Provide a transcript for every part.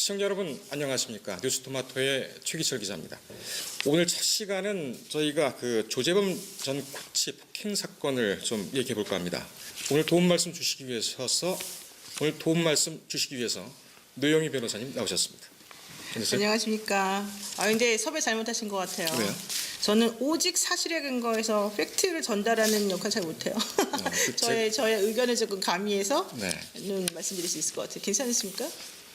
시청자 여러분 안녕하십니까? 뉴스토마토의 최기철 기자입니다. 오늘 첫 시간은 저희가 그 조재범 전 코치 폭행 사건을 좀 얘기해 볼까 합니다. 오늘 도움 말씀 주시기 위해서 노영희 변호사님 나오셨습니다. 안녕하십니까? 근데 섭외 잘못하신 것 같아요. 왜요? 저는 오직 사실에 근거해서 팩트를 전달하는 역할 잘 못해요. 저의 의견을 조금 가미해서 말씀드릴 수 있을 것 같아요. 괜찮으십니까?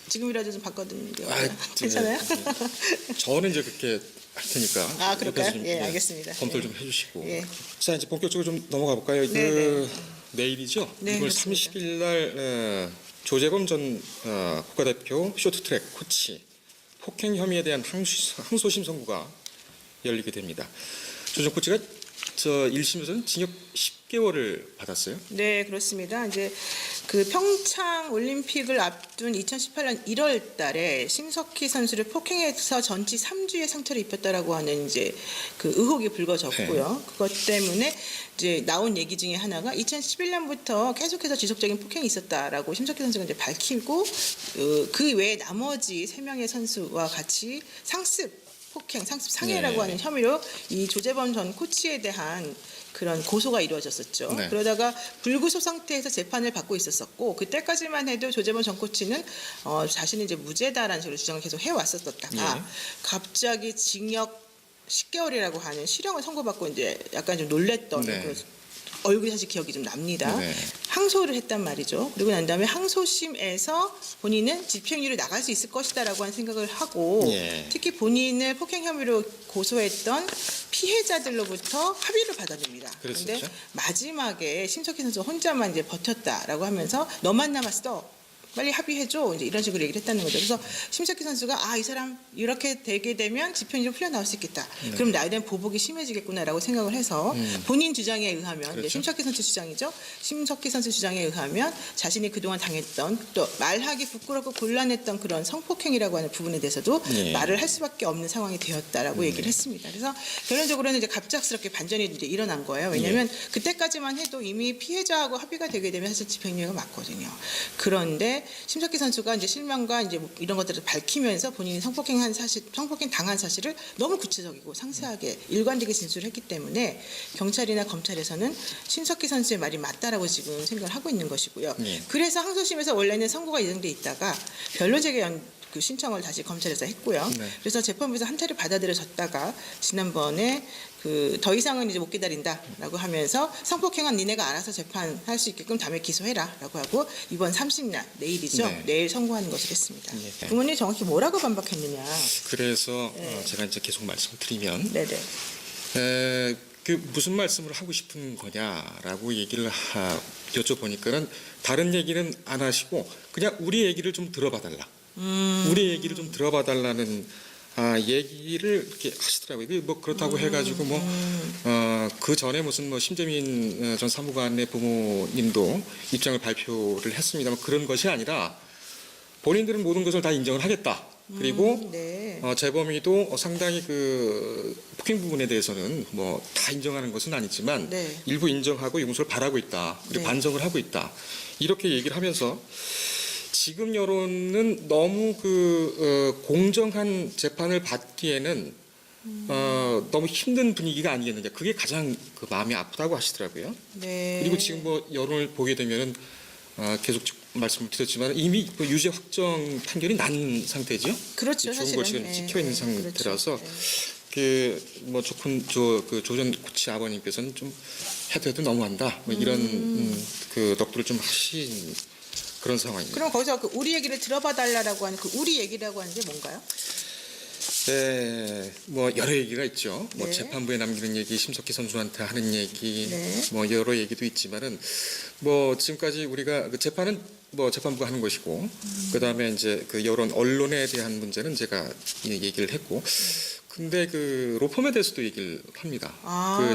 지금이라도 좀 바꿔드리는 게 괜찮아요? 저는 이제 그렇게 할 테니까. 그럴까요? 예, 알겠습니다. 검토를 좀 해주시고. 예. 자, 이제 본격적으로 좀 넘어가 볼까요? 내일이죠? 네, 6월 30일 날 조재범 전 국가대표 쇼트트랙 코치 폭행 혐의에 대한 항소심 선고가 열리게 됩니다. 조 전 코치가 1심에서는 징역 10개월을 받았어요. 네, 그렇습니다. 이제 그 평창 올림픽을 앞둔 2018년 1월 달에 심석희 선수를 폭행해서 전치 3주의 상처를 입혔다라고 하는 이제 그 의혹이 불거졌고요. 그것 때문에 이제 나온 얘기 중에 하나가 2011년부터 계속해서 지속적인 폭행이 있었다라고 심석희 선수가 이제 밝히고 그 외에 나머지 3명의 선수와 같이 상습 상해라고 하는 혐의로 이 조재범 전 코치에 대한 그런 고소가 이루어졌었죠. 그러다가 불구속 상태에서 재판을 받고 있었었고 그때까지만 해도 조재범 전 코치는 자신이 이제 무죄다라는 식으로 주장을 계속 해왔었다가 갑자기 징역 10개월이라고 하는 실형을 선고받고 이제 약간 좀 놀랬던 얼굴이 사실 기억이 좀 납니다. 항소를 했단 말이죠. 그리고 난 다음에 항소심에서 본인은 집행유예로 나갈 수 있을 것이다라고 하는 생각을 하고 특히 본인을 폭행 혐의로 고소했던 피해자들로부터 합의를 받아냅니다. 그런데 마지막에 심석희 선수 혼자만 이제 버텼다라고 하면서 너만 남았어. 빨리 합의해줘. 이제 이런 식으로 얘기를 했다는 거죠. 그래서 심석희 선수가 이 사람 이렇게 되게 되면 집행유예로 풀려나올 수 있겠다. 그럼 나에 대한 보복이 심해지겠구나라고 생각을 해서 본인 주장에 의하면 이제 심석희 선수 주장이죠. 심석희 선수 주장에 의하면 자신이 그동안 당했던 또 말하기 부끄럽고 곤란했던 그런 성폭행이라고 하는 부분에 대해서도 말을 할 수밖에 없는 상황이 되었다라고 얘기를 했습니다. 그래서 결론적으로는 이제 갑작스럽게 반전이 이제 일어난 거예요. 왜냐하면 그때까지만 해도 이미 피해자하고 합의가 되게 되면 사실 집행유예가 맞거든요. 그런데 심석희 선수가 이제 실명과 이제 이런 것들을 밝히면서 본인이 성폭행 당한 사실을 너무 구체적이고 상세하게 일관되게 진술을 했기 때문에 경찰이나 검찰에서는 심석희 선수의 말이 맞다라고 지금 생각을 하고 있는 것이고요. 그래서 항소심에서 원래는 선고가 예정돼 있다가 변론재개 그 신청을 다시 검찰에서 했고요. 그래서 재판부에서 한태를 받아들여졌다가 지난번에 더 이상은 이제 못 기다린다라고 하면서 성폭행한 니네가 알아서 재판할 수 있게끔 다음에 기소해라라고 하고 이번 30날 내일이죠. 내일 선고하는 것을 했습니다. 부모님이 정확히 뭐라고 반박했느냐. 그래서 제가 이제 계속 말씀을 드리면 무슨 말씀을 하고 싶은 거냐라고 얘기를 여쭤보니까는 다른 얘기는 안 하시고 그냥 우리 얘기를 좀 들어봐달라. 우리 얘기를 좀 들어봐달라는 얘기를 이렇게 하시더라고요. 뭐 그렇다고 해가지고 그 전에 무슨 심재민 전 사무관의 부모님도 입장을 발표를 했습니다만 그런 것이 아니라 본인들은 모든 것을 다 인정을 하겠다. 그리고 재범이도 상당히 그 폭행 부분에 대해서는 뭐 다 인정하는 것은 아니지만 일부 인정하고 용서를 바라고 있다. 그리고 반성을 하고 있다. 이렇게 얘기를 하면서 지금 여론은 너무 공정한 재판을 받기에는 너무 힘든 분위기가 아니겠느냐. 그게 가장 마음이 아프다고 하시더라고요. 그리고 지금 뭐 여론을 보게 되면은 계속 말씀을 드렸지만 이미 유죄 확정 판결이 난 상태죠. 그렇죠. 좋은 거 지금 찍혀 있는 상태라서 조 전 코치 아버님께서는 좀 해도 너무한다. 뭐 이런 넋두를 좀 하신. 그런 상황입니다. 그럼 거기서 우리 얘기를 들어봐달라고 하는 우리 얘기라고 하는 게 뭔가요? 뭐 여러 얘기가 있죠. 뭐 재판부에 남기는 얘기, 심석희 선수한테 하는 얘기, 뭐 여러 얘기도 있지만은 뭐 지금까지 우리가 재판은 뭐 재판부가 하는 것이고 그다음에 이제 여론 언론에 대한 문제는 제가 얘기를 했고. 근데 로펌에 대해서도 얘기를 합니다.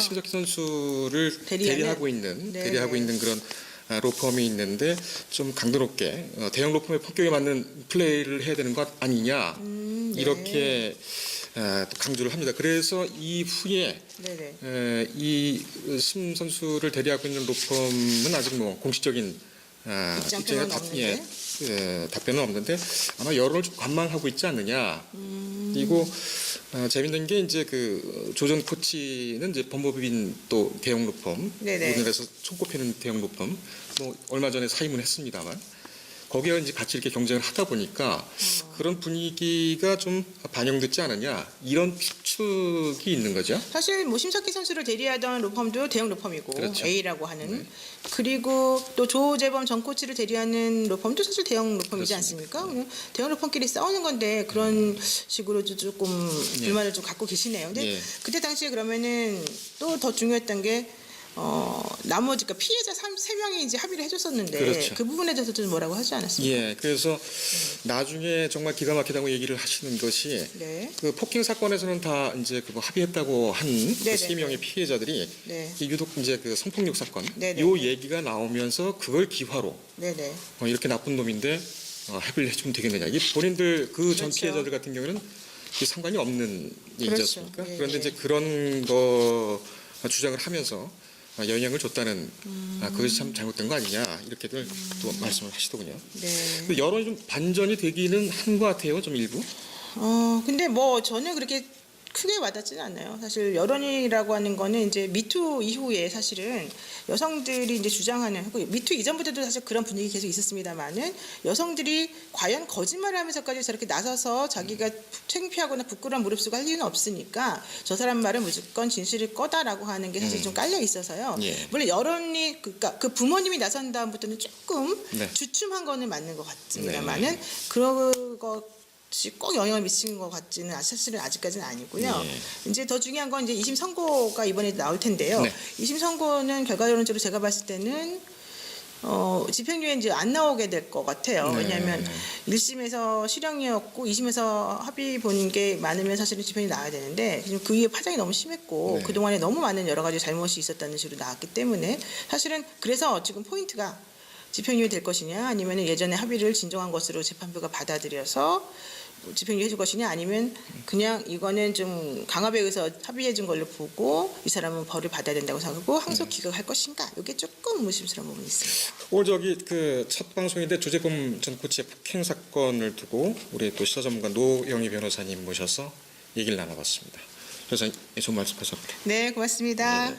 심석희 선수를 대리하고 있는 그런 로펌이 있는데 좀 강도 높게 대형 로펌의 폭격에 맞는 플레이를 해야 되는 것 아니냐 이렇게 강조를 합니다. 그래서 이후에 이 심 선수를 대리하고 있는 로펌은 아직 뭐 공식적인 입장을 답변은 없는데 아마 여론을 좀 관망하고 있지 않느냐. 그리고 재밌는 게 이제 그 조전 코치는 이제 법무법인 또 대형 로펌, 네네. 우리나라에서 손꼽히는 대형 로펌, 뭐 얼마 전에 사임을 했습니다만 거기에 이제 같이 이렇게 경쟁을 하다 보니까 그런 분위기가 좀 반영됐지 않느냐 이런 추측이 있는 거죠. 사실 뭐 심석희 선수를 대리하던 로펌도 대형 로펌이고 그렇죠. A라고 하는 그리고 또 조재범 전 코치를 대리하는 로펌도 사실 대형 로펌이지 그렇습니다. 않습니까? 그냥 대형 로펌끼리 싸우는 건데 그런 식으로 조금 불만을 좀 갖고 계시네요. 근데 예. 그때 당시에 그러면은 또 더 중요했던 게 나머지 그러니까 피해자 3명이 이제 합의를 해줬었는데 그렇죠. 그 부분에 대해서도 뭐라고 하지 않았습니까? 예, 그래서 나중에 정말 기가 막히다고 얘기를 하시는 것이 네. 그 폭행 사건에서는 다 이제 그거 합의했다고 한 그 네네. 3명의 피해자들이 네. 유독 이제 그 성폭력 사건 네네. 요 얘기가 나오면서 그걸 기화로 네네. 이렇게 나쁜 놈인데 합의를 해주면 되겠느냐. 이 본인들 그 전 그렇죠. 피해자들 같은 경우는 이게 상관이 없는 얘기지 그렇죠. 않습니까? 예, 그런데 예. 이제 그런 거 주장을 하면서 영향을 줬다는 그것이 참 잘못된 거 아니냐 이렇게들 또 말씀을 하시더군요. 네. 그 여론이 좀 반전이 되기는 한 것 같아요, 좀 일부. 근데 뭐 저는 그렇게 크게 와닿지는 않나요? 사실 여론이라고 하는 거는 이제 미투 이후에 사실은 여성들이 이제 주장하는 미투 이전부터도 사실 그런 분위기 계속 있었습니다만은 여성들이 과연 거짓말을 하면서까지 저렇게 나서서 자기가 창피하거나 부끄러운 무릅쓰고 할 이유는 없으니까 저 사람 말은 무조건 진실일 거다라고 하는 게 사실 좀 깔려 있어서요. 예. 물론 여론이 그러니까 그 부모님이 나선 다음부터는 조금 네. 주춤한 거는 맞는 것 같습니다만은 그런 거 꼭 영향을 미치는 것 같지는 사실은 아직까지는 아니고요. 예. 이제 더 중요한 건 이제 2심 선고가 이번에 나올 텐데요. 네. 2심 선고는 결과론적으로 제가 봤을 때는 집행유예 이제 안 나오게 될 것 같아요. 네. 왜냐하면 1심에서 실형이었고 2심에서 합의 본 게 많으면 사실은 집행이 나와야 되는데 지금 그 이후에 파장이 너무 심했고 네. 그동안에 너무 많은 여러 가지 잘못이 있었다는 식으로 나왔기 때문에 사실은 그래서 지금 포인트가 집행유예 될 것이냐 아니면 예전에 합의를 진정한 것으로 재판부가 받아들여서 집행유예 해줄 것이냐 아니면 그냥 이거는 좀 강압에 의해서 합의해 준 걸로 보고 이 사람은 벌을 받아야 된다고 생각하고 항소 기각할 것인가 이게 조금 의심스러운 부분이 있습니다. 오늘 저기 그 첫 방송인데 조재범 전 코치의 폭행 사건을 두고 우리 또 시사 전문가 노영희 변호사님 모셔서 얘기를 나눠봤습니다. 그래서 좋은 말씀 감사합니다. 네, 고맙습니다. 네.